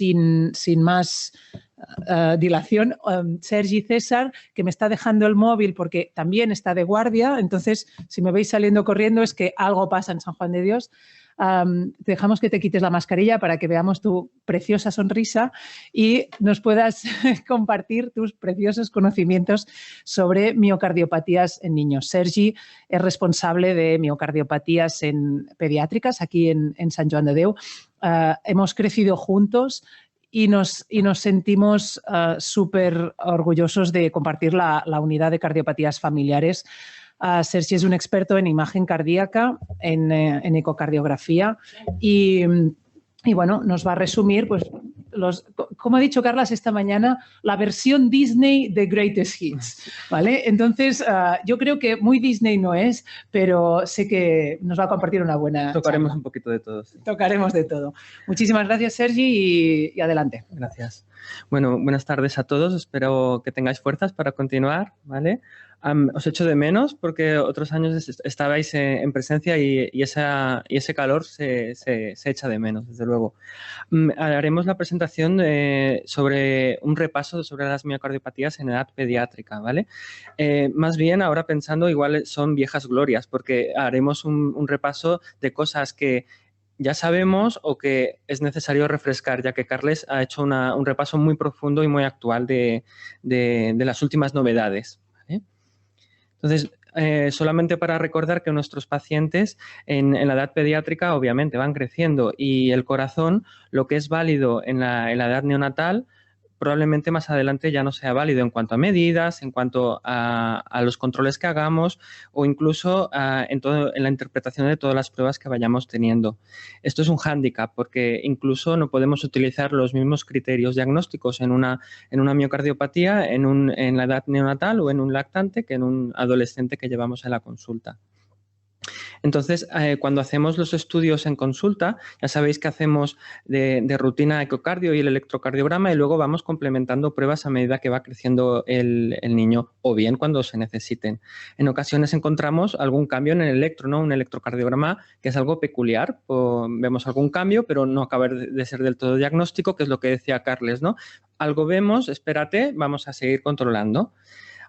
sin más dilación, Sergi César, que me está dejando el móvil porque también está de guardia. Entonces, si me veis saliendo corriendo es que algo pasa en San Juan de Dios. Te dejamos que te quites la mascarilla para que veamos tu preciosa sonrisa y nos puedas compartir tus preciosos conocimientos sobre miocardiopatías en niños. Sergi es responsable de miocardiopatías pediátricas aquí en Sant Joan de Déu. Hemos crecido juntos y nos sentimos súper orgullosos de compartir la unidad de cardiopatías familiares. Sergi es un experto en imagen cardíaca, en ecocardiografía y bueno, nos va a resumir, pues, como ha dicho Carlas esta mañana, la versión Disney de Greatest Hits, ¿vale? Entonces, yo creo que muy Disney no es, pero sé que nos va a compartir una buena Tocaremos charla. un poquito de todo. Sí. Tocaremos de todo. Muchísimas gracias, Sergi, y adelante. Gracias. Bueno, buenas tardes a todos. Espero que tengáis fuerzas para continuar, ¿vale? Os echo de menos porque otros años estabais en presencia y ese calor se echa de menos, desde luego. Haremos la presentación sobre un repaso sobre las miocardiopatías en edad pediátrica, ¿vale? Más bien ahora pensando igual son viejas glorias porque haremos un repaso de cosas que ya sabemos o que es necesario refrescar, ya que Carles ha hecho un repaso muy profundo y muy actual de las últimas novedades, ¿vale? Entonces, solamente para recordar que nuestros pacientes en la edad pediátrica obviamente van creciendo y el corazón, lo que es válido en la edad neonatal, probablemente más adelante ya no sea válido en cuanto a medidas, en cuanto a los controles que hagamos o incluso en la interpretación de todas las pruebas que vayamos teniendo. Esto es un hándicap porque incluso no podemos utilizar los mismos criterios diagnósticos en una miocardiopatía en la edad neonatal o en un lactante que en un adolescente que llevamos en la consulta. Entonces, cuando hacemos los estudios en consulta, ya sabéis que hacemos de rutina ecocardio y el electrocardiograma y luego vamos complementando pruebas a medida que va creciendo el niño o bien cuando se necesiten. En ocasiones encontramos algún cambio en el electro, ¿no? Un electrocardiograma que es algo peculiar. Vemos algún cambio, pero no acaba de ser del todo diagnóstico, que es lo que decía Carles, ¿no? Algo vemos, espérate, vamos a seguir controlando.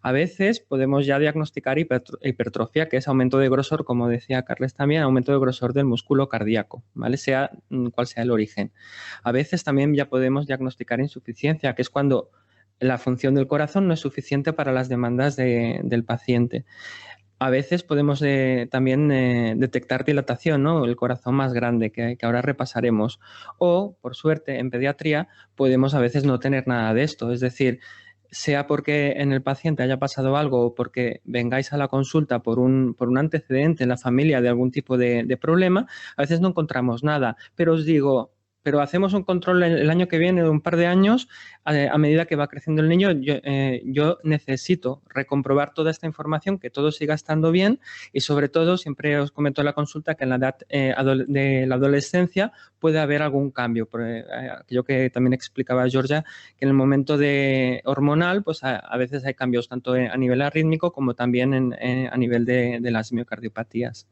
A veces podemos ya diagnosticar hipertrofia, que es aumento de grosor, como decía Carles también, aumento de grosor del músculo cardíaco, ¿vale? Sea cual sea el origen. A veces también ya podemos diagnosticar insuficiencia, que es cuando la función del corazón no es suficiente para las demandas del paciente. A veces podemos también detectar dilatación, ¿no? El corazón más grande, que ahora repasaremos. O, por suerte, en pediatría podemos a veces no tener nada de esto. Es decir, sea porque en el paciente haya pasado algo o porque vengáis a la consulta por un antecedente en la familia de algún tipo de problema, a veces no encontramos nada. Pero os digo, pero hacemos un control el año que viene de un par de años, a medida que va creciendo el niño, yo necesito recomprobar toda esta información, que todo siga estando bien y sobre todo, siempre os comento en la consulta que en la edad de la adolescencia puede haber algún cambio. Aquello que también explicaba Georgia, que en el momento de hormonal, pues a veces hay cambios tanto a nivel arrítmico como también a nivel de las miocardiopatías.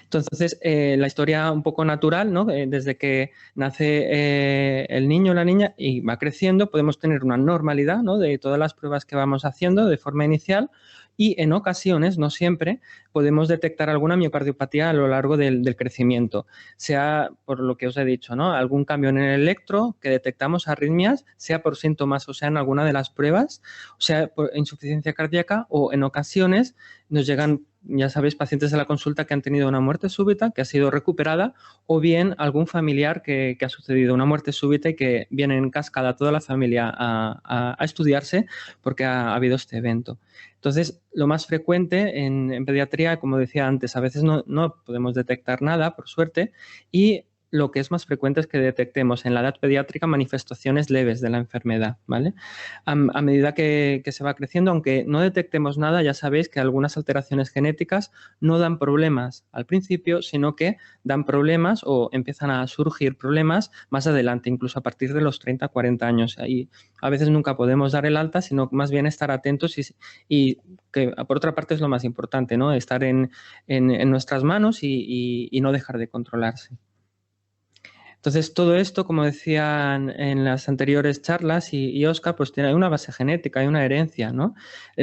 Entonces, la historia un poco natural, ¿no? Desde que nace el niño o la niña y va creciendo, podemos tener una normalidad, ¿no? De todas las pruebas que vamos haciendo de forma inicial y en ocasiones, no siempre, podemos detectar alguna miocardiopatía a lo largo del crecimiento, sea por lo que os he dicho, ¿no? Algún cambio en el electro, que detectamos arritmias, sea por síntomas o sea en alguna de las pruebas, o sea por insuficiencia cardíaca o en ocasiones nos llegan, ya sabéis, pacientes de la consulta que han tenido una muerte súbita, que ha sido recuperada, o bien algún familiar que ha sucedido una muerte súbita y que viene en cascada toda la familia a estudiarse porque ha habido este evento. Entonces, lo más frecuente en pediatría, como decía antes, a veces no podemos detectar nada, por suerte, y lo que es más frecuente es que detectemos en la edad pediátrica manifestaciones leves de la enfermedad, ¿vale? A medida que se va creciendo, aunque no detectemos nada, ya sabéis que algunas alteraciones genéticas no dan problemas al principio, sino que dan problemas o empiezan a surgir problemas más adelante, incluso a partir de los 30, 40 años. Y a veces nunca podemos dar el alta, sino más bien estar atentos y que por otra parte es lo más importante, ¿no? Estar en nuestras manos y no dejar de controlarse. Entonces, todo esto, como decían en las anteriores charlas y Óscar, pues tiene una base genética, hay una herencia, ¿no?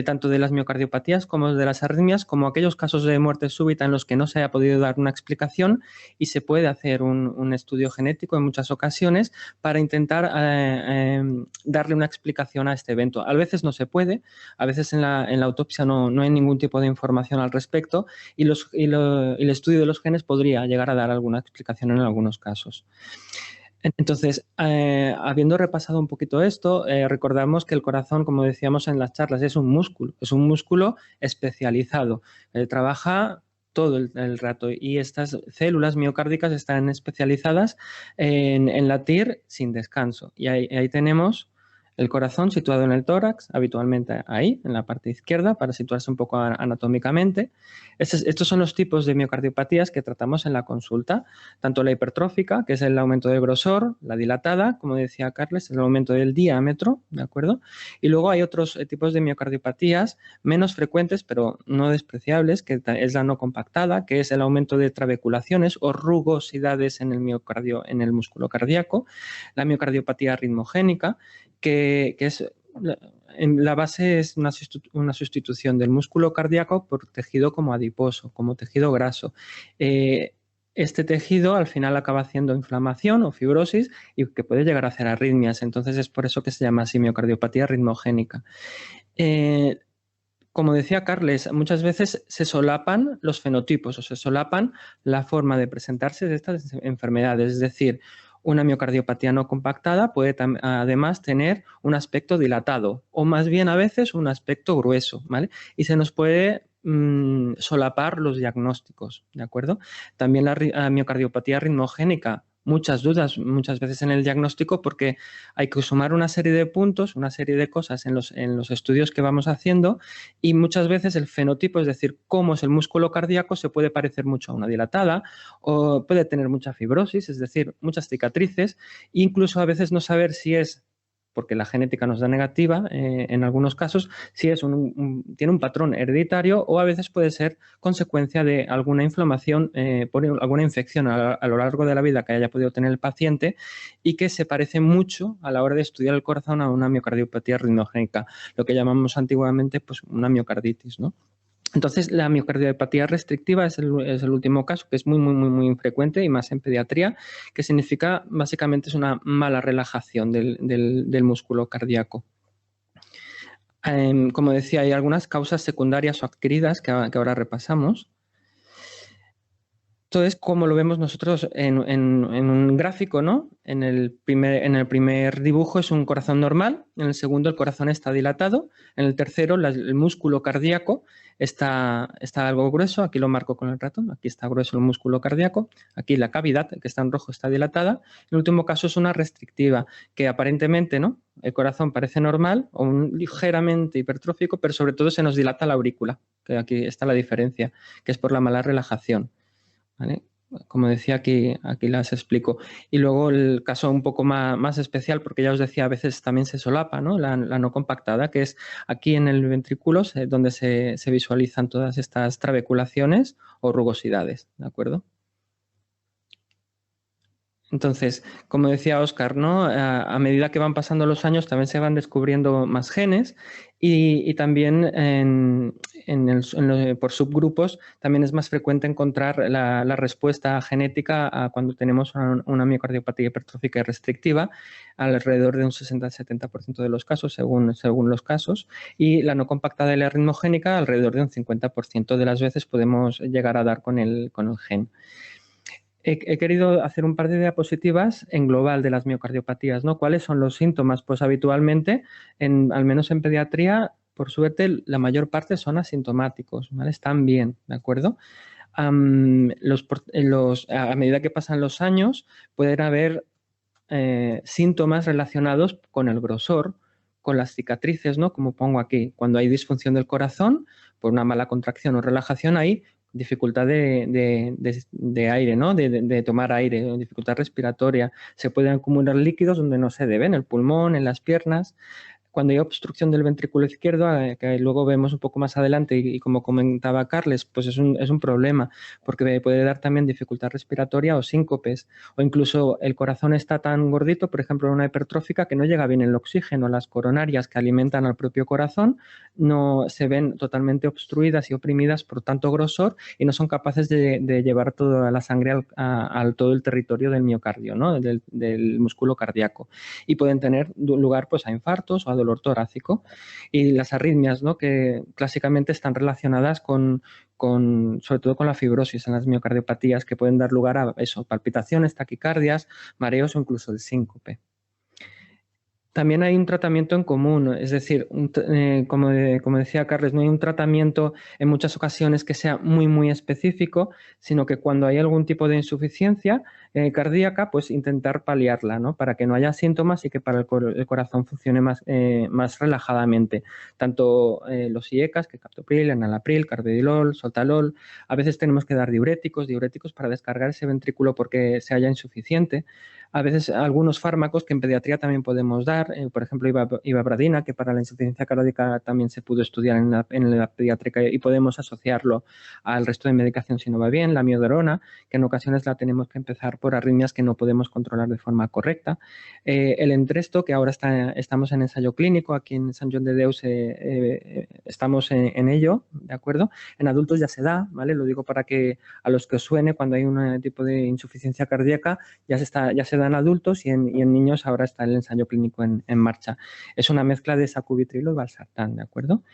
Tanto de las miocardiopatías como de las arritmias, como aquellos casos de muerte súbita en los que no se haya podido dar una explicación y se puede hacer un estudio genético en muchas ocasiones para intentar darle una explicación a este evento. A veces no se puede, a veces en la autopsia no hay ningún tipo de información al respecto y el estudio de los genes podría llegar a dar alguna explicación en algunos casos. Entonces, habiendo repasado un poquito esto, recordamos que el corazón, como decíamos en las charlas, es un músculo especializado. Trabaja todo el rato y estas células miocárdicas están especializadas en latir sin descanso. Y ahí tenemos el corazón situado en el tórax, habitualmente ahí, en la parte izquierda, para situarse un poco anatómicamente. Estos son los tipos de miocardiopatías que tratamos en la consulta, tanto la hipertrófica, que es el aumento del grosor, la dilatada, como decía Carles, el aumento del diámetro, ¿de acuerdo? Y luego hay otros tipos de miocardiopatías menos frecuentes, pero no despreciables, que es la no compactada, que es el aumento de trabeculaciones o rugosidades en el miocardio, en el músculo cardíaco, la miocardiopatía ritmogénica, que es en la base es una sustitución del músculo cardíaco por tejido como adiposo, como tejido graso. Este tejido al final acaba haciendo inflamación o fibrosis y que puede llegar a hacer arritmias. Entonces es por eso que se llama así miocardiopatía ritmogénica. Como decía Carles, muchas veces se solapan los fenotipos o se solapan la forma de presentarse de estas enfermedades. Es decir, una miocardiopatía no compactada puede además tener un aspecto dilatado o más bien a veces un aspecto grueso, ¿vale? Y se nos puede solapar los diagnósticos, ¿de acuerdo? También la miocardiopatía ritmogénica, muchas dudas muchas veces en el diagnóstico porque hay que sumar una serie de puntos, una serie de cosas en los estudios que vamos haciendo y muchas veces el fenotipo, es decir, cómo es el músculo cardíaco, se puede parecer mucho a una dilatada o puede tener mucha fibrosis, es decir, muchas cicatrices, incluso a veces no saber si es, porque la genética nos da negativa en algunos casos, si es tiene un patrón hereditario o a veces puede ser consecuencia de alguna inflamación por alguna infección a lo largo de la vida que haya podido tener el paciente y que se parece mucho a la hora de estudiar el corazón a una miocardiopatía ritmogénica, lo que llamamos antiguamente pues, una miocarditis, ¿no? Entonces, la miocardiopatía restrictiva es el último caso, que es muy infrecuente y más en pediatría, que significa, básicamente, es una mala relajación del músculo cardíaco. Como decía, hay algunas causas secundarias o adquiridas que ahora repasamos. Entonces, como lo vemos nosotros en un gráfico, ¿no? En el primer dibujo es un corazón normal, en el segundo el corazón está dilatado, en el tercero el músculo cardíaco está algo grueso, aquí lo marco con el ratón, aquí está grueso el músculo cardíaco, aquí la cavidad, que está en rojo, está dilatada. El último caso es una restrictiva, que aparentemente, ¿no? El corazón parece normal o ligeramente hipertrófico, pero sobre todo se nos dilata la aurícula, que aquí está la diferencia, que es por la mala relajación. ¿Vale? Como decía, aquí las explico. Y luego el caso un poco más especial, porque ya os decía, a veces también se solapa, ¿no? La no compactada, que es aquí en el ventrículo donde se visualizan todas estas trabeculaciones o rugosidades, ¿de acuerdo? Entonces, como decía Óscar, ¿no? A medida que van pasando los años también se van descubriendo más genes y también por subgrupos también es más frecuente encontrar la respuesta genética a cuando tenemos una miocardiopatía hipertrófica y restrictiva, alrededor de un 60-70% de los casos, según los casos, y la no compactada y la ritmogénica, alrededor de un 50% de las veces podemos llegar a dar con el gen. He querido hacer un par de diapositivas en global de las miocardiopatías, ¿no? ¿Cuáles son los síntomas? Pues habitualmente, al menos en pediatría, por suerte, la mayor parte son asintomáticos, ¿vale? Están bien, ¿de acuerdo? A medida que pasan los años, pueden haber síntomas relacionados con el grosor, con las cicatrices, ¿no? Como pongo aquí, cuando hay disfunción del corazón, por una mala contracción o relajación, hay dificultad de aire, ¿no? De tomar aire, dificultad respiratoria. Se pueden acumular líquidos donde no se debe, en el pulmón, en las piernas. Cuando hay obstrucción del ventrículo izquierdo, que luego vemos un poco más adelante y como comentaba Carles, pues es un problema porque puede dar también dificultad respiratoria o síncopes, o incluso el corazón está tan gordito, por ejemplo, en una hipertrófica, que no llega bien el oxígeno. Las coronarias que alimentan al propio corazón no se ven totalmente obstruidas y oprimidas por tanto grosor y no son capaces de llevar toda la sangre a todo el territorio del miocardio, ¿no? del músculo cardíaco, y pueden tener lugar pues, a infartos o a dolor torácico. Y las arritmias, ¿no? Que clásicamente están relacionadas sobre todo con la fibrosis en las miocardiopatías, que pueden dar lugar a eso, palpitaciones, taquicardias, mareos o incluso el síncope. También hay un tratamiento en común, es decir, como decía Carles, no hay un tratamiento en muchas ocasiones que sea muy, muy específico, sino que cuando hay algún tipo de insuficiencia cardíaca, pues intentar paliarla, ¿no? Para que no haya síntomas y que para el corazón funcione más relajadamente. Tanto los IECAs, que captopril, enalapril, carvedilol, sotalol, a veces tenemos que dar diuréticos para descargar ese ventrículo porque se haya insuficiente. A veces algunos fármacos que en pediatría también podemos dar, por ejemplo, ivabradina, que para la insuficiencia cardíaca también se pudo estudiar en la pediátrica y podemos asociarlo al resto de medicación si no va bien, la miodarona, que en ocasiones la tenemos que empezar por arritmias que no podemos controlar de forma correcta. El Entresto, que ahora estamos en ensayo clínico, aquí en Sant Joan de Deus estamos en ello, ¿de acuerdo? En adultos ya se da, ¿vale? Lo digo para que a los que os suene, cuando hay un tipo de insuficiencia cardíaca, ya se da en adultos y en niños ahora está el ensayo clínico en marcha. Es una mezcla de sacubitrilo y valsartán, ¿de acuerdo?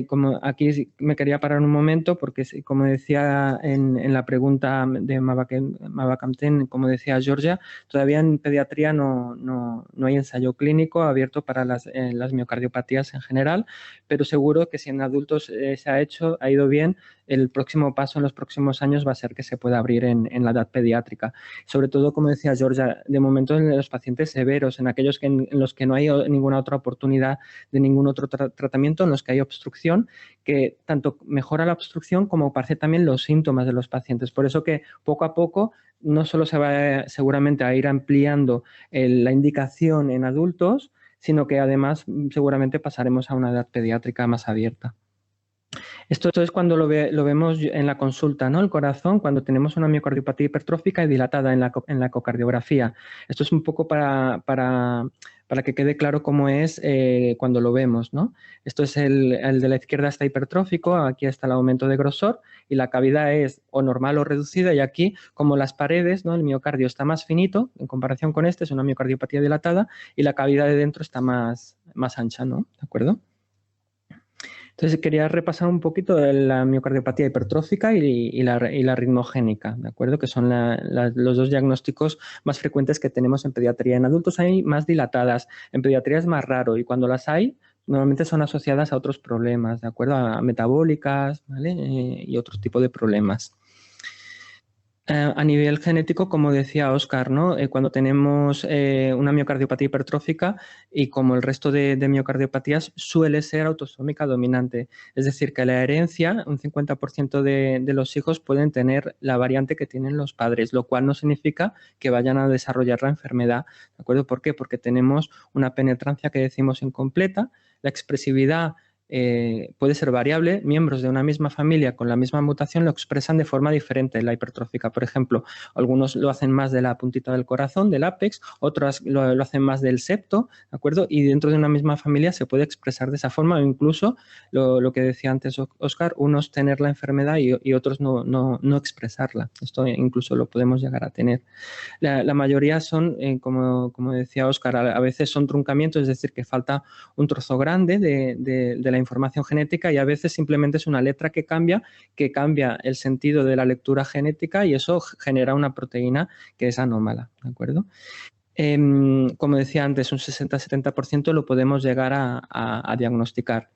Como aquí me quería parar un momento porque, como decía en la pregunta de Mavacamten, como decía Georgia, todavía en pediatría no hay ensayo clínico abierto para las miocardiopatías en general, pero seguro que si en adultos se ha ido bien, el próximo paso en los próximos años va a ser que se pueda abrir en la edad pediátrica. Sobre todo, como decía Georgia, de momento en los pacientes severos, en aquellos en los que no hay ninguna otra oportunidad de ningún otro tratamiento, en los que hay obstrucción, que tanto mejora la obstrucción como parece también los síntomas de los pacientes. Por eso que poco a poco no solo se va seguramente a ir ampliando la indicación en adultos, sino que además seguramente pasaremos a una edad pediátrica más abierta. Esto es cuando lo vemos en la consulta, ¿no? El corazón, cuando tenemos una miocardiopatía hipertrófica y dilatada en la ecocardiografía. Esto es un poco para que quede claro cómo es cuando lo vemos, ¿no? Esto es el de la izquierda está hipertrófico, aquí está el aumento de grosor y la cavidad es o normal o reducida, y aquí, como las paredes, ¿no? El miocardio está más finito en comparación con es una miocardiopatía dilatada, y la cavidad de dentro está más ancha, ¿no? ¿De acuerdo? Entonces, quería repasar un poquito de la miocardiopatía hipertrófica y la ritmogénica, ¿de acuerdo? Que son los dos diagnósticos más frecuentes que tenemos en pediatría. En adultos hay más dilatadas, en pediatría es más raro, y cuando las hay, normalmente son asociadas a otros problemas, ¿de acuerdo? A metabólicas, ¿vale? Y otro tipo de problemas. A nivel genético, como decía Óscar, ¿no? Cuando tenemos una miocardiopatía hipertrófica, y como el resto de miocardiopatías, suele ser autosómica dominante. Es decir, que la herencia, un 50% de los hijos pueden tener la variante que tienen los padres, lo cual no significa que vayan a desarrollar la enfermedad. ¿De acuerdo? ¿Por qué? Porque tenemos una penetrancia que decimos incompleta, la expresividad puede ser variable. Miembros de una misma familia con la misma mutación lo expresan de forma diferente en la hipertrófica. Por ejemplo, algunos lo hacen más de la puntita del corazón, del ápex, otros lo hacen más del septo, ¿de acuerdo? Y dentro de una misma familia se puede expresar de esa forma, o incluso lo que decía antes Óscar, unos tener la enfermedad y otros no expresarla. Esto incluso lo podemos llegar a tener. La mayoría son, como decía Óscar, a veces son truncamientos, es decir, que falta un trozo grande de la información genética, y a veces simplemente es una letra que cambia el sentido de la lectura genética, y eso genera una proteína que es anómala, ¿de acuerdo? Como decía antes, un 60-70% lo podemos llegar a diagnosticar.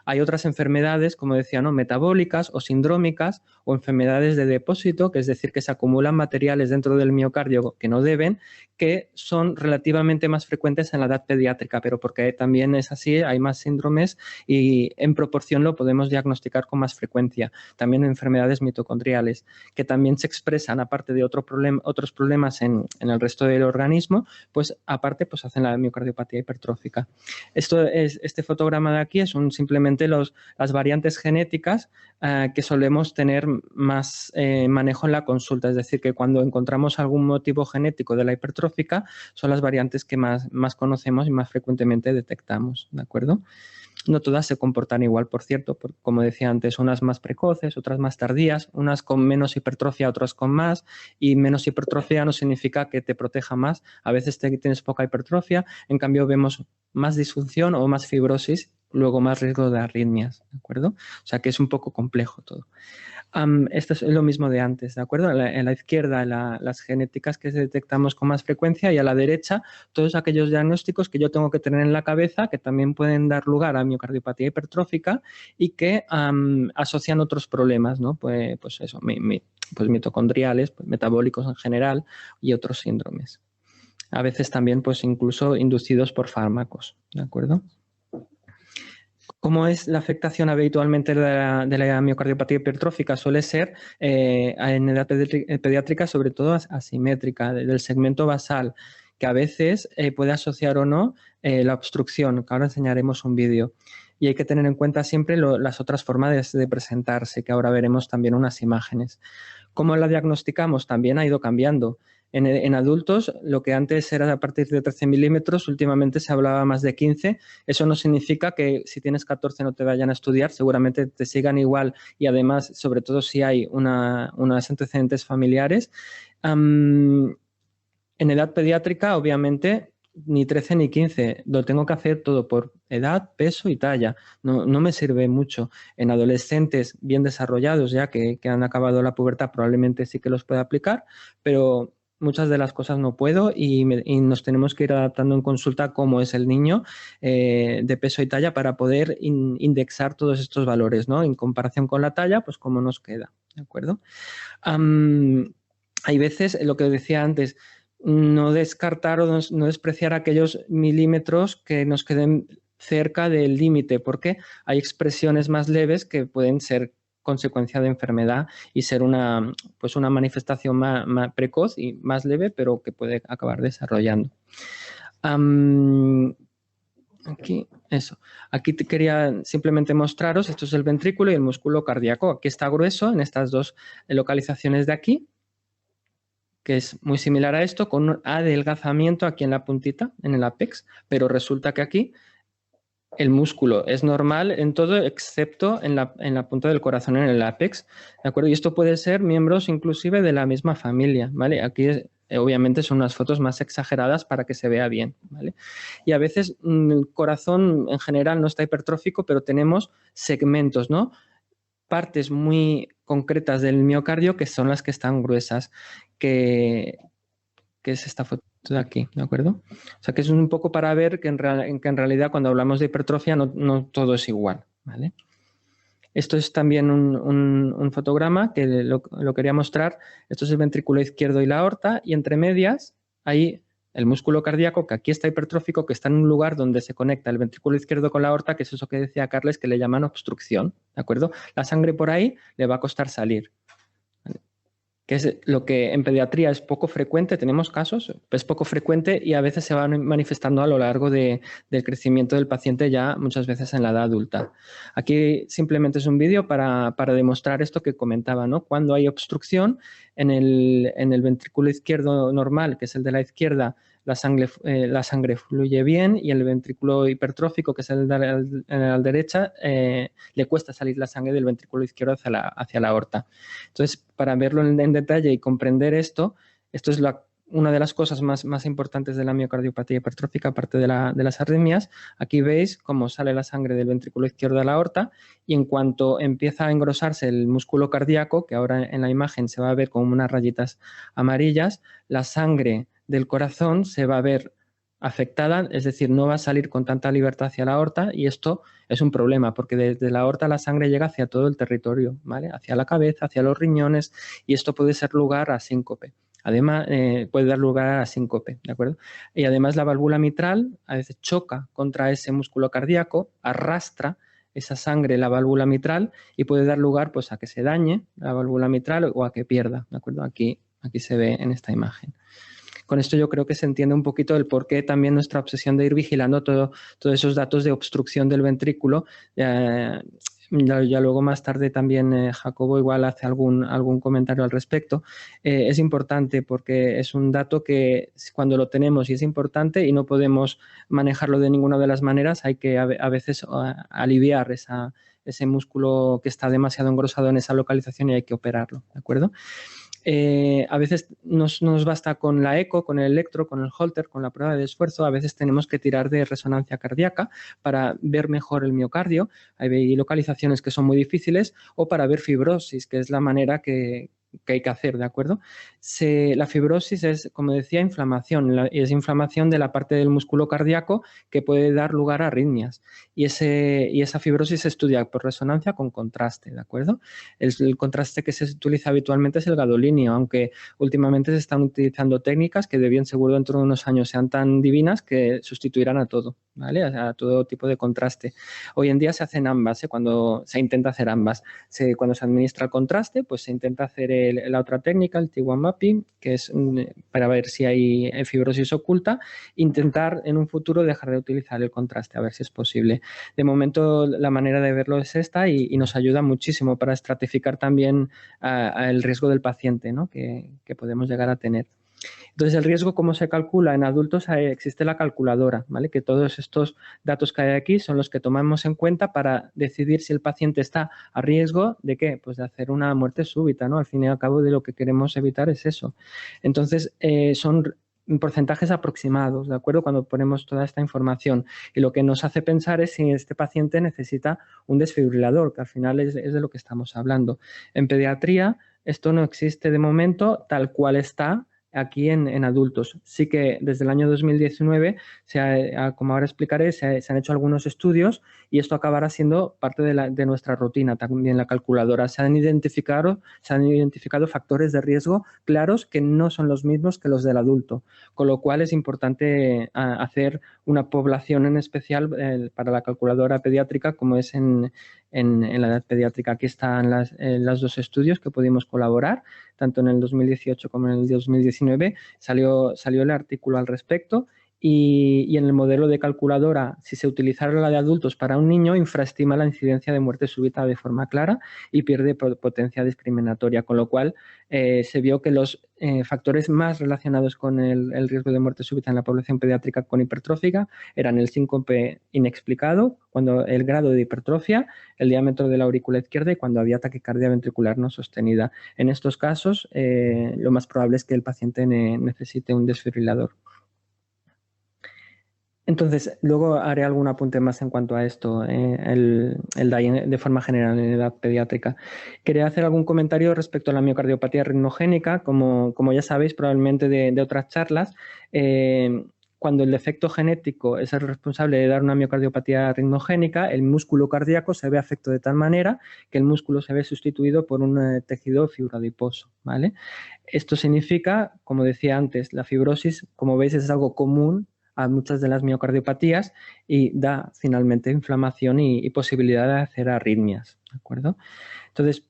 Hay otras enfermedades, como decía, ¿no? Metabólicas o sindrómicas, o enfermedades de depósito, que es decir, que se acumulan materiales dentro del miocardio que no deben, que son relativamente más frecuentes en la edad pediátrica, pero porque también es así, hay más síndromes y en proporción lo podemos diagnosticar con más frecuencia. También enfermedades mitocondriales, que también se expresan, aparte de otros problemas en el resto del organismo, pues aparte pues hacen la miocardiopatía hipertrófica. Este fotograma de aquí es simplemente las variantes genéticas que solemos tener más manejo en la consulta, es decir, que cuando encontramos algún motivo genético de la hipertrófica son las variantes que más conocemos y más frecuentemente detectamos, ¿de acuerdo? No todas se comportan igual, por cierto, como decía antes, unas más precoces, otras más tardías, unas con menos hipertrofia, otras con más, y menos hipertrofia no significa que te proteja más. A veces tienes poca hipertrofia, en cambio vemos más disfunción o más fibrosis, luego más riesgo de arritmias, ¿de acuerdo? O sea que es un poco complejo todo. Esto es lo mismo de antes, ¿de acuerdo? En la izquierda las genéticas que detectamos con más frecuencia y a la derecha todos aquellos diagnósticos que yo tengo que tener en la cabeza que también pueden dar lugar a miocardiopatía hipertrófica y que asocian otros problemas, ¿no? Pues eso, pues mitocondriales, pues metabólicos en general y otros síndromes. A veces también pues incluso inducidos por fármacos, ¿de acuerdo? ¿Cómo es la afectación habitualmente de la miocardiopatía hipertrófica? Suele ser en edad pediátrica, sobre todo asimétrica, del segmento basal, que a veces puede asociar o no la obstrucción, que ahora enseñaremos un vídeo. Y hay que tener en cuenta siempre las otras formas de presentarse, que ahora veremos también unas imágenes. ¿Cómo la diagnosticamos? También ha ido cambiando. En adultos, lo que antes era a partir de 13 milímetros, últimamente se hablaba más de 15. Eso no significa que si tienes 14 no te vayan a estudiar, seguramente te sigan igual y además, sobre todo si hay unos antecedentes familiares. En edad pediátrica, obviamente, ni 13 ni 15, lo tengo que hacer todo por edad, peso y talla. No me sirve mucho. En adolescentes bien desarrollados ya que han acabado la pubertad probablemente sí que los pueda aplicar, pero muchas de las cosas no puedo y nos tenemos que ir adaptando en consulta cómo es el niño de peso y talla para poder indexar todos estos valores, ¿no? En comparación con la talla, pues cómo nos queda, ¿de acuerdo? Hay veces, lo que decía antes, no descartar o no despreciar aquellos milímetros que nos queden cerca del límite, porque hay expresiones más leves que pueden ser consecuencia de enfermedad y ser una manifestación más precoz y más leve, pero que puede acabar desarrollando. Aquí te quería simplemente mostraros, esto es el ventrículo y el músculo cardíaco. Aquí está grueso en estas dos localizaciones de aquí, que es muy similar a esto, con un adelgazamiento aquí en la puntita, en el ápex, pero resulta que aquí el músculo es normal en todo excepto en la punta del corazón, en el ápex, ¿de acuerdo? Y esto puede ser miembros inclusive de la misma familia, ¿vale? Aquí obviamente son unas fotos más exageradas para que se vea bien, ¿vale? Y a veces el corazón en general no está hipertrófico, pero tenemos segmentos, ¿no? Partes muy concretas del miocardio que son las que están gruesas, que es esta foto de aquí, ¿de acuerdo? O sea que es un poco para ver que en realidad cuando hablamos de hipertrofia no todo es igual, ¿vale? Esto es también un fotograma que lo quería mostrar. Esto es el ventrículo izquierdo y la aorta y entre medias hay el músculo cardíaco que aquí está hipertrófico, que está en un lugar donde se conecta el ventrículo izquierdo con la aorta, que es eso que decía Carles que le llaman obstrucción, ¿de acuerdo? La sangre por ahí le va a costar salir, que es lo que en pediatría es poco frecuente, tenemos casos, es poco frecuente y a veces se van manifestando a lo largo del crecimiento del paciente ya muchas veces en la edad adulta. Aquí simplemente es un vídeo para demostrar esto que comentaba, ¿no? Cuando hay obstrucción en el ventrículo izquierdo normal, que es el de la izquierda, la sangre fluye bien y el ventrículo hipertrófico, que es el de la derecha, le cuesta salir la sangre del ventrículo izquierdo hacia la aorta. Entonces, para verlo en detalle y comprender esto es una de las cosas más importantes de la miocardiopatía hipertrófica, aparte de las arritmias. Aquí veis cómo sale la sangre del ventrículo izquierdo a la aorta y en cuanto empieza a engrosarse el músculo cardíaco, que ahora en la imagen se va a ver como unas rayitas amarillas, la sangre del corazón se va a ver afectada, es decir, no va a salir con tanta libertad hacia la aorta y esto es un problema porque desde la aorta la sangre llega hacia todo el territorio, ¿vale? Hacia la cabeza, hacia los riñones y esto puede ser lugar a síncope. Además, puede dar lugar a síncope, ¿de acuerdo? Y además la válvula mitral a veces choca contra ese músculo cardíaco, arrastra esa sangre en la válvula mitral y puede dar lugar pues, a que se dañe la válvula mitral o a que pierda, ¿de acuerdo? Aquí se ve en esta imagen. Con esto yo creo que se entiende un poquito el por qué también nuestra obsesión de ir vigilando todos esos datos de obstrucción del ventrículo. Ya luego más tarde también Jacobo igual hace algún comentario al respecto. Es importante porque es un dato que cuando lo tenemos y es importante y no podemos manejarlo de ninguna de las maneras, hay que a veces aliviar ese músculo que está demasiado engrosado en esa localización y hay que operarlo, ¿de acuerdo? A veces no nos basta con la eco, con el electro, con el Holter, con la prueba de esfuerzo. A veces tenemos que tirar de resonancia cardíaca para ver mejor el miocardio. Hay localizaciones que son muy difíciles, o para ver fibrosis, que es la manera que hay que hacer, ¿de acuerdo? La fibrosis es, como decía, inflamación, y es inflamación de la parte del músculo cardíaco que puede dar lugar a arritmias. Y esa fibrosis se estudia por resonancia con contraste, ¿de acuerdo? El contraste que se utiliza habitualmente es el gadolinio, aunque últimamente se están utilizando técnicas que de bien seguro dentro de unos años sean tan divinas que sustituirán a todo, ¿vale? A todo tipo de contraste. Hoy en día se hacen ambas, cuando se intenta hacer ambas. Cuando se administra el contraste, pues se intenta hacer la otra técnica, el T1 mapping, que es para ver si hay fibrosis oculta, intentar en un futuro dejar de utilizar el contraste, a ver si es posible. De momento la manera de verlo es esta y nos ayuda muchísimo para estratificar también el riesgo del paciente, ¿no? que podemos llegar a tener. Entonces, el riesgo, ¿cómo se calcula? En adultos existe la calculadora, ¿vale? Que todos estos datos que hay aquí son los que tomamos en cuenta para decidir si el paciente está a riesgo de ¿qué? Pues de hacer una muerte súbita, ¿no? Al fin y al cabo, de lo que queremos evitar es eso. Entonces, son porcentajes aproximados, ¿de acuerdo? Cuando ponemos toda esta información, y lo que nos hace pensar es si este paciente necesita un desfibrilador, que al final es de lo que estamos hablando. En pediatría, esto no existe de momento tal cual está aquí en adultos. Sí que desde el año 2019, como ahora explicaré, se han hecho algunos estudios y esto acabará siendo parte de nuestra rutina, también la calculadora. Se han identificado factores de riesgo claros que no son los mismos que los del adulto, con lo cual es importante hacer una población en especial para la calculadora pediátrica, como es en la edad pediátrica. Aquí están los dos estudios que pudimos colaborar, tanto en el 2018 como en el 2019, salió el artículo al respecto. Y en el modelo de calculadora, si se utilizara la de adultos para un niño, infraestima la incidencia de muerte súbita de forma clara y pierde potencia discriminatoria, con lo cual se vio que los factores más relacionados con el riesgo de muerte súbita en la población pediátrica con hipertrófica eran el síncope inexplicado, cuando el grado de hipertrofia, el diámetro de la aurícula izquierda y cuando había taquicardia ventricular no sostenida. En estos casos, lo más probable es que el paciente necesite un desfibrilador. Entonces, luego haré algún apunte más en cuanto a esto, el DAI de forma general en edad pediátrica. Quería hacer algún comentario respecto a la miocardiopatía ritmogénica. Como ya sabéis probablemente de otras charlas, cuando el defecto genético es el responsable de dar una miocardiopatía ritmogénica, el músculo cardíaco se ve afectado de tal manera que el músculo se ve sustituido por un tejido fibroadiposo, ¿vale? Esto significa, como decía antes, la fibrosis, como veis, es algo común a muchas de las miocardiopatías y da finalmente inflamación y posibilidad de hacer arritmias, ¿de acuerdo? Entonces,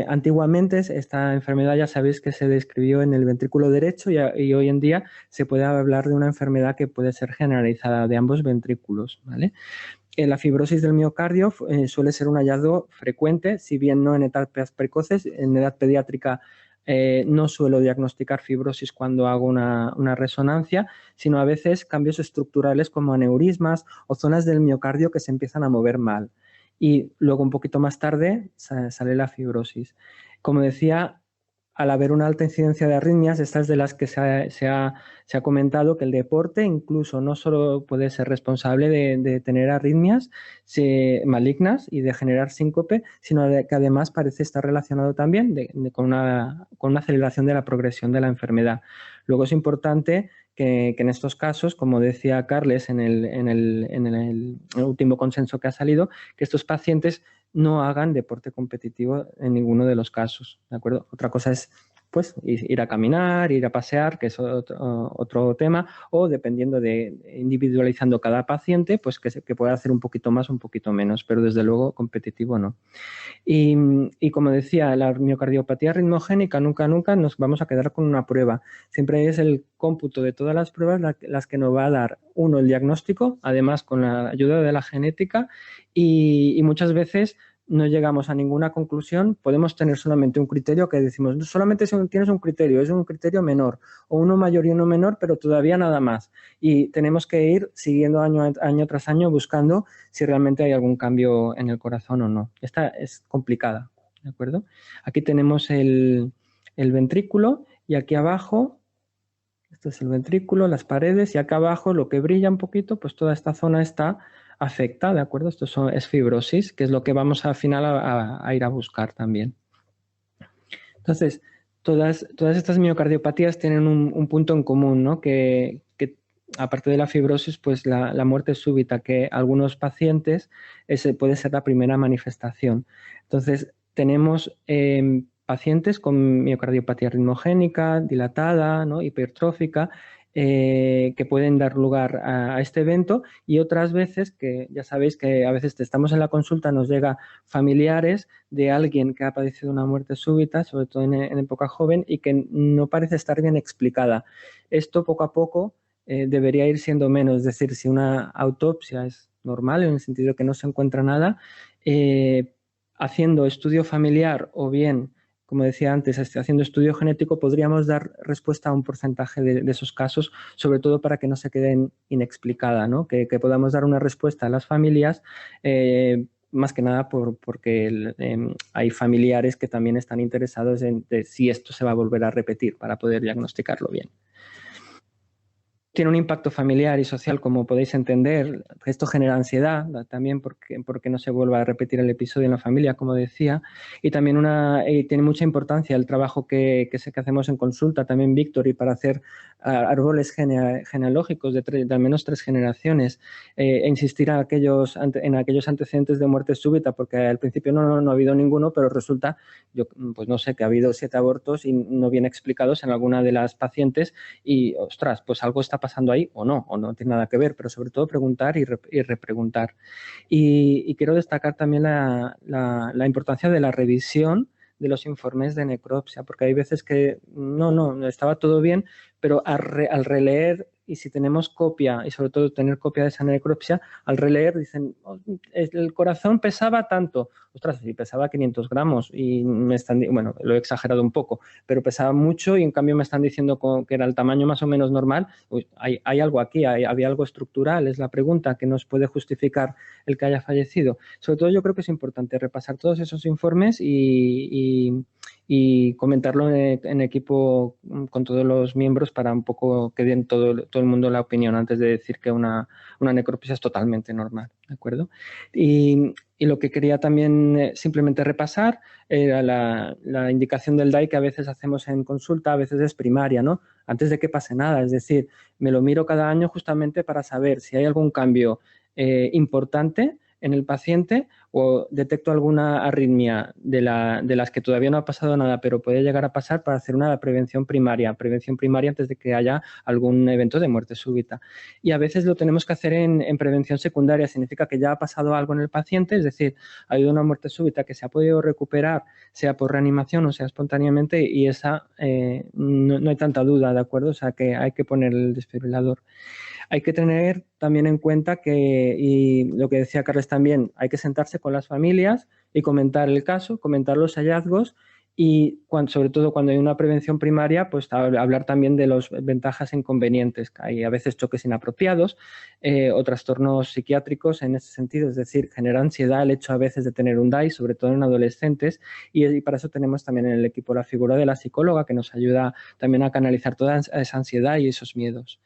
antiguamente esta enfermedad ya sabéis que se describió en el ventrículo derecho y hoy en día se puede hablar de una enfermedad que puede ser generalizada de ambos ventrículos, ¿vale? La fibrosis del miocardio suele ser un hallazgo frecuente, si bien no en etapas precoces. En edad pediátrica no suelo diagnosticar fibrosis cuando hago una resonancia, sino a veces cambios estructurales como aneurismas o zonas del miocardio que se empiezan a mover mal. Y luego un poquito más tarde sale la fibrosis. Como decía, al haber una alta incidencia de arritmias, estas de las que se ha comentado que el deporte incluso no solo puede ser responsable de tener arritmias malignas y de generar síncope, sino que además parece estar relacionado también con una aceleración de la progresión de la enfermedad. Luego es importante que en estos casos, como decía Carles en el último consenso que ha salido, que estos pacientes no hagan deporte competitivo en ninguno de los casos, ¿de acuerdo? Otra cosa es pues ir a caminar, ir a pasear, que es otro tema, o dependiendo individualizando cada paciente, pues que pueda hacer un poquito más, un poquito menos, pero desde luego competitivo no. Y como decía, la miocardiopatía ritmogénica nunca nos vamos a quedar con una prueba. Siempre es el cómputo de todas las pruebas las que nos va a dar, uno, el diagnóstico, además con la ayuda de la genética, y muchas veces no llegamos a ninguna conclusión, podemos tener solamente un criterio que decimos, solamente si tienes un criterio, es un criterio menor, o uno mayor y uno menor, pero todavía nada más. Y tenemos que ir siguiendo año tras año buscando si realmente hay algún cambio en el corazón o no. Esta es complicada, ¿de acuerdo? Aquí tenemos el ventrículo y aquí abajo, esto es el ventrículo, las paredes, y acá abajo lo que brilla un poquito, pues toda esta zona está afecta, ¿de acuerdo? Esto es fibrosis, que es lo que vamos al final a ir a buscar también. Entonces, todas estas miocardiopatías tienen un punto en común, ¿no? Que aparte de la fibrosis, pues la muerte súbita, que algunos pacientes puede ser la primera manifestación. Entonces, tenemos pacientes con miocardiopatía ritmogénica, dilatada, ¿no? Hipertrófica, que pueden dar lugar a este evento, y otras veces, que ya sabéis que a veces estamos en la consulta, nos llega familiares de alguien que ha padecido una muerte súbita, sobre todo en época joven, y que no parece estar bien explicada. Esto poco a poco debería ir siendo menos, es decir, si una autopsia es normal, en el sentido de que no se encuentra nada, haciendo estudio familiar o bien, como decía antes, haciendo estudio genético, podríamos dar respuesta a un porcentaje de esos casos, sobre todo para que no se queden inexplicada, ¿no? Que podamos dar una respuesta a las familias, más que nada porque hay familiares que también están interesados en si esto se va a volver a repetir para poder diagnosticarlo bien. Tiene un impacto familiar y social, como podéis entender. Esto genera ansiedad también porque no se vuelva a repetir el episodio en la familia, como decía. Y también tiene mucha importancia el trabajo que hacemos en consulta, también Víctor, y para hacer árboles genealógicos de al menos 3 generaciones, e insistir en aquellos antecedentes de muerte súbita, porque al principio no ha habido ninguno, pero resulta, pues no sé, que ha habido 7 abortos y no bien explicados en alguna de las pacientes, y ostras, pues algo está pasando ahí o no tiene nada que ver, pero sobre todo preguntar y repreguntar. Y quiero destacar también la importancia de la revisión de los informes de necropsia, porque hay veces que no estaba todo bien, pero al releer, y si tenemos copia, y sobre todo tener copia de esa necropsia, al releer dicen, oh, el corazón pesaba tanto, ostras, si pesaba 500 gramos, y bueno, lo he exagerado un poco, pero pesaba mucho y en cambio me están diciendo que era el tamaño más o menos normal. Uy, hay algo aquí, había algo estructural, es la pregunta que nos puede justificar el que haya fallecido. Sobre todo yo creo que es importante repasar todos esos informes y comentarlo en equipo con todos los miembros para un poco que den todo el mundo la opinión antes de decir que una necropsia es totalmente normal, ¿de acuerdo? Y lo que quería también simplemente repasar era la indicación del DAI que a veces hacemos en consulta, a veces es primaria, ¿no? Antes de que pase nada, es decir, me lo miro cada año justamente para saber si hay algún cambio importante en el paciente o detecto alguna arritmia de las que todavía no ha pasado nada, pero puede llegar a pasar, para hacer una prevención primaria antes de que haya algún evento de muerte súbita. Y a veces lo tenemos que hacer en prevención secundaria, significa que ya ha pasado algo en el paciente, es decir, ha habido una muerte súbita que se ha podido recuperar, sea por reanimación o sea espontáneamente, y esa no hay tanta duda, ¿de acuerdo? O sea que hay que poner el desfibrilador. Hay que tener también en cuenta y lo que decía Carles también, hay que sentarse con las familias y comentar el caso, comentar los hallazgos, y sobre todo cuando hay una prevención primaria, pues hablar también de las ventajas e inconvenientes. Hay a veces choques inapropiados o trastornos psiquiátricos en ese sentido, es decir, genera ansiedad el hecho a veces de tener un DAI, sobre todo en adolescentes, y para eso tenemos también en el equipo la figura de la psicóloga, que nos ayuda también a canalizar toda esa ansiedad y esos miedos.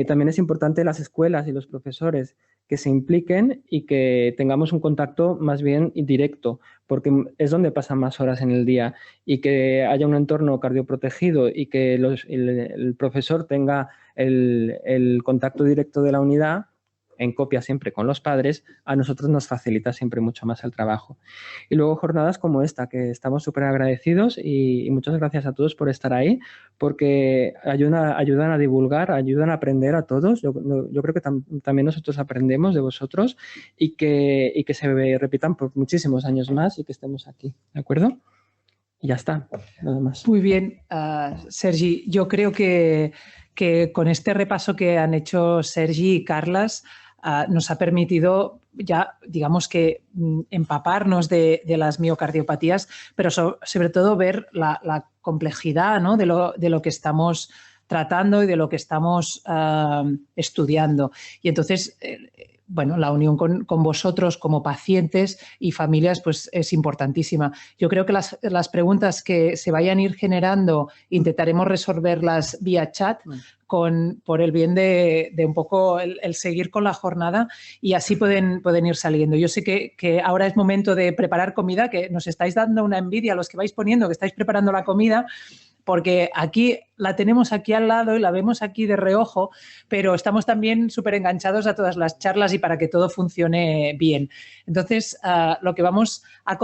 También es importante las escuelas y los profesores que se impliquen y que tengamos un contacto más bien directo, porque es donde pasan más horas en el día, y que haya un entorno cardioprotegido y que el profesor tenga el contacto directo de la unidad, en copia siempre con los padres, a nosotros nos facilita siempre mucho más el trabajo. Y luego jornadas como esta, que estamos súper agradecidos y muchas gracias a todos por estar ahí, porque ayudan a divulgar, ayudan a aprender a todos. Yo creo que también nosotros aprendemos de vosotros y que se repitan por muchísimos años más y que estemos aquí, ¿de acuerdo? Y ya está, nada más. Muy bien, Sergi. Yo creo que con este repaso que han hecho Sergi y Carlas nos ha permitido ya, digamos que empaparnos de las miocardiopatías, pero sobre todo ver la complejidad, ¿no?, de lo que estamos tratando y de lo que estamos estudiando. Y entonces, bueno, la unión con vosotros como pacientes y familias pues es importantísima. Yo creo que las preguntas que se vayan a ir generando intentaremos resolverlas vía chat por el bien de un poco el seguir con la jornada, y así pueden ir saliendo. Yo sé que ahora es momento de preparar comida, que nos estáis dando una envidia a los que vais poniendo, que estáis preparando la comida, porque aquí la tenemos aquí al lado y la vemos aquí de reojo, pero estamos también súper enganchados a todas las charlas y para que todo funcione bien. Entonces, lo que vamos a